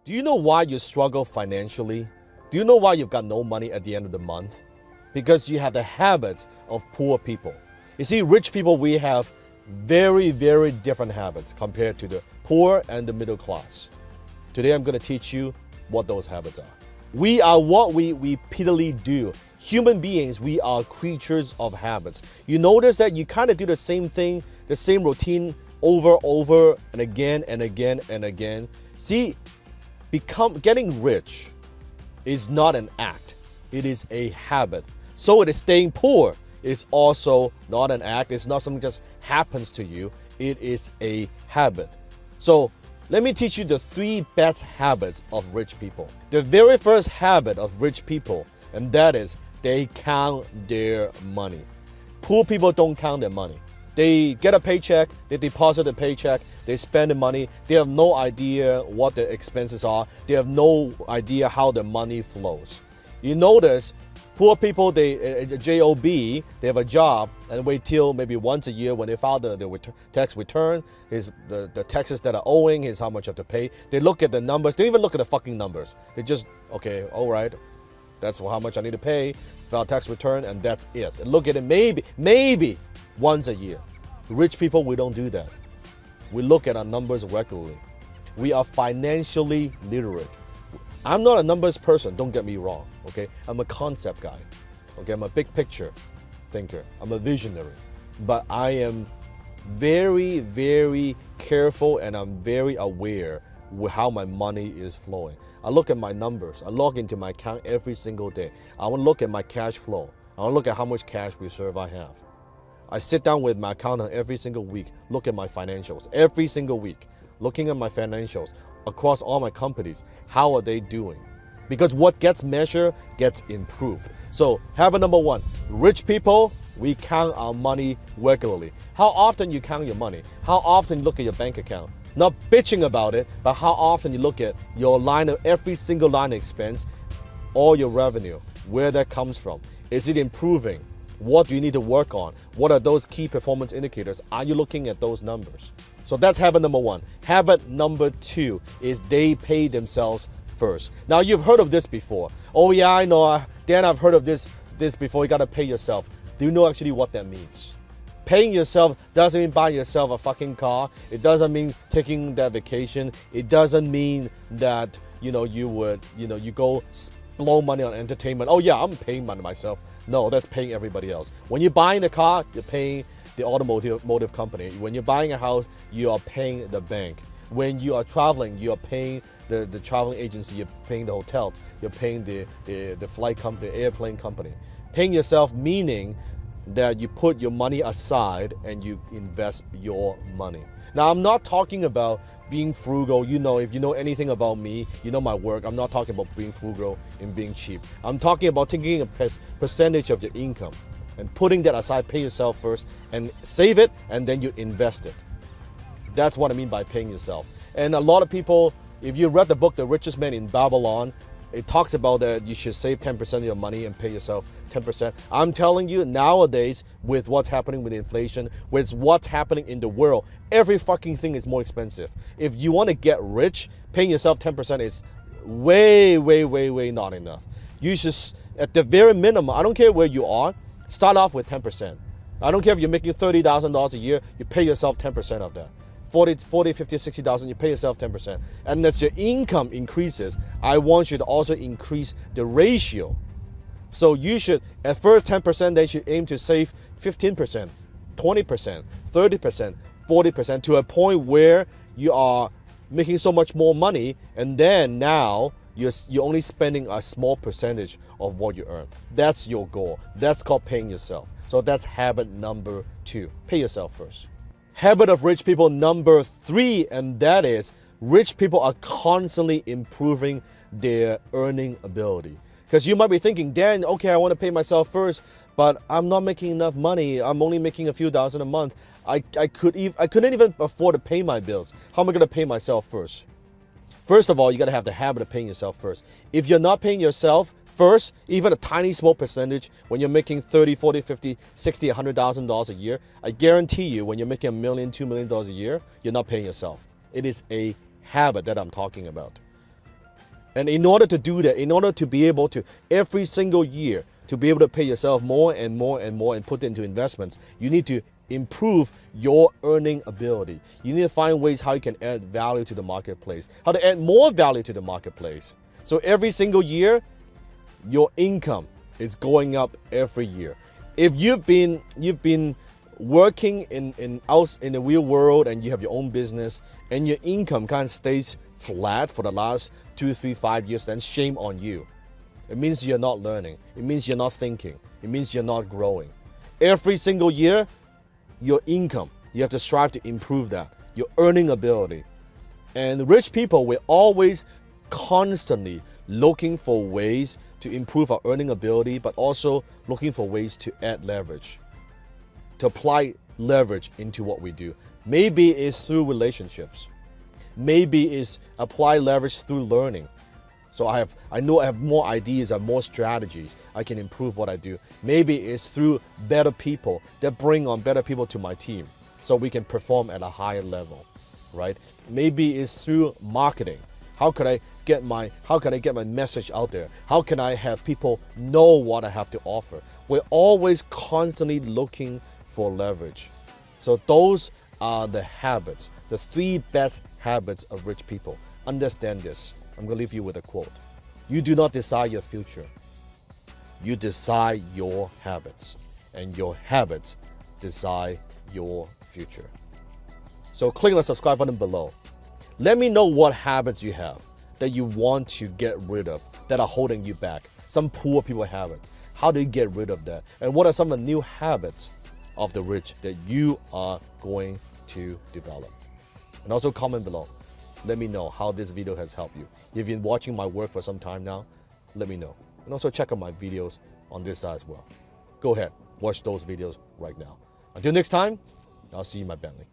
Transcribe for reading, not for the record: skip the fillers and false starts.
Do you know why you struggle financially? Do you know why you've got no money at the end of the month? Because you have the habits of poor people. You see, rich people, we have very, very different habits compared to the poor and the middle class. Today, I'm going to teach you what those habits are. We are what we repeatedly do. Human beings, we are creatures of habits. You notice that you kind of do the same thing, the same routine over and again and again and again. See, getting rich is not an act. It is a habit. So it is staying poor. It's also not an act. It's not something that just happens to you. It is a habit. So let me teach you the 3 best habits of rich people. The very first habit of rich people, and that is they count their money. Poor people don't count their money. They get a paycheck, they deposit the paycheck, they spend the money. They have no idea what their expenses are. They have no idea how the money flows. You notice poor people, they job, they have a job and wait till maybe once a year when they file the tax return, the taxes that are owing is how much you have to pay. They look at the numbers. They don't even look at the fucking numbers. They just, okay, all right, that's how much I need to pay, file tax return, and that's it. And look at it maybe once a year. Rich people, we don't do that. We look at our numbers regularly. We are financially literate. I'm not a numbers person, don't get me wrong, okay? I'm a concept guy, okay? I'm a big picture thinker. I'm a visionary. But I am very, very careful and I'm very aware with how my money is flowing. I look at my numbers. I log into my account every single day. I want to look at my cash flow. I want to look at how much cash reserve I have. I sit down with my accountant every single week, look at my financials every single week, looking at my financials across all my companies. How are they doing? Because what gets measured gets improved. So habit number 1, rich people, we count our money regularly. How often you count your money? How often you look at your bank account? Not bitching about it, but how often you look at your line of every single line of expense, all your revenue, where that comes from. Is it improving? What do you need to work on? What are those key performance indicators? Are you looking at those numbers? So that's habit number 1. Habit number 2 is they pay themselves first. Now you've heard of this before. Oh yeah, I know, Dan, I've heard of this before. You gotta pay yourself. Do you know actually what that means? Paying yourself doesn't mean buying yourself a fucking car. It doesn't mean taking that vacation. It doesn't mean that, you go blow money on entertainment. Oh yeah, I'm paying money myself. No, that's paying everybody else. When you're buying a car, you're paying the automotive company. When you're buying a house, you are paying the bank. When you are traveling, you are paying the traveling agency, you're paying the hotels, you're paying the flight company, airplane company. Paying yourself meaning that you put your money aside and you invest your money. Now, I'm not talking about being frugal. If you know anything about me, you know my work. I'm not talking about being frugal and being cheap. I'm talking about taking a percentage of your income and putting that aside, pay yourself first, and save it, and then you invest it. That's what I mean by paying yourself. And a lot of people, if you read the book, The Richest Man in Babylon, it talks about that you should save 10% of your money and pay yourself 10%. I'm telling you, nowadays, with what's happening with inflation, with what's happening in the world, every fucking thing is more expensive. If you want to get rich, paying yourself 10% is way, way, way, way not enough. You should, at the very minimum, I don't care where you are, start off with 10%. I don't care if you're making $30,000 a year, you pay yourself 10% of that. 40, 50, 60,000, you pay yourself 10%. And as your income increases, I want you to also increase the ratio. So you should, at first 10%, they should aim to save 15%, 20%, 30%, 40%, to a point where you are making so much more money, and then now you're only spending a small percentage of what you earn. That's your goal. That's called paying yourself. So that's habit number 2. Pay yourself first. Habit of rich people number 3, and that is rich people are constantly improving their earning ability. Because you might be thinking, Dan, okay, I want to pay myself first, but I'm not making enough money. I'm only making a few thousand a month. I couldn't even afford to pay my bills. How am I going to pay myself first? First of all, you got to have the habit of paying yourself first. If you're not paying yourself first, even a tiny small percentage, when you're making 30, 40, 50, 60, $100,000 a year, I guarantee you when you're making $1 million, $2 million a year, you're not paying yourself. It is a habit that I'm talking about. And in order to do that, in order to be able to, every single year, to be able to pay yourself more and more and more and put into investments, you need to improve your earning ability. You need to find ways how you can add value to the marketplace, how to add more value to the marketplace. So every single year, your income is going up every year. If you've been working in the real world and you have your own business and your income kind of stays flat for the last 2, 3, 5 years, then shame on you. It means you're not learning. It means you're not thinking. It means you're not growing. Every single year, your income, you have to strive to improve that, your earning ability. And rich people, we're always constantly looking for ways to improve our earning ability, but also looking for ways to add leverage, to apply leverage into what we do. Maybe it's through relationships. Maybe it's apply leverage through learning. So I know I have more ideas and more strategies. I can improve what I do. Maybe it's through better people that bring on better people to my team so we can perform at a higher level, right? Maybe it's through marketing. How can I get my message out there? How can I have people know what I have to offer? We're always constantly looking for leverage. So those are the habits, the 3 best habits of rich people. Understand this. I'm going to leave you with a quote. You do not decide your future. You decide your habits. And your habits decide your future. So click on the subscribe button below. Let me know what habits you have that you want to get rid of, that are holding you back. Some poor people habits. How do you get rid of that? And what are some of the new habits of the rich that you are going to develop? And also comment below. Let me know how this video has helped you. If you've been watching my work for some time now, let me know. And also check out my videos on this side as well. Go ahead, watch those videos right now. Until next time, I'll see you in my Bentley.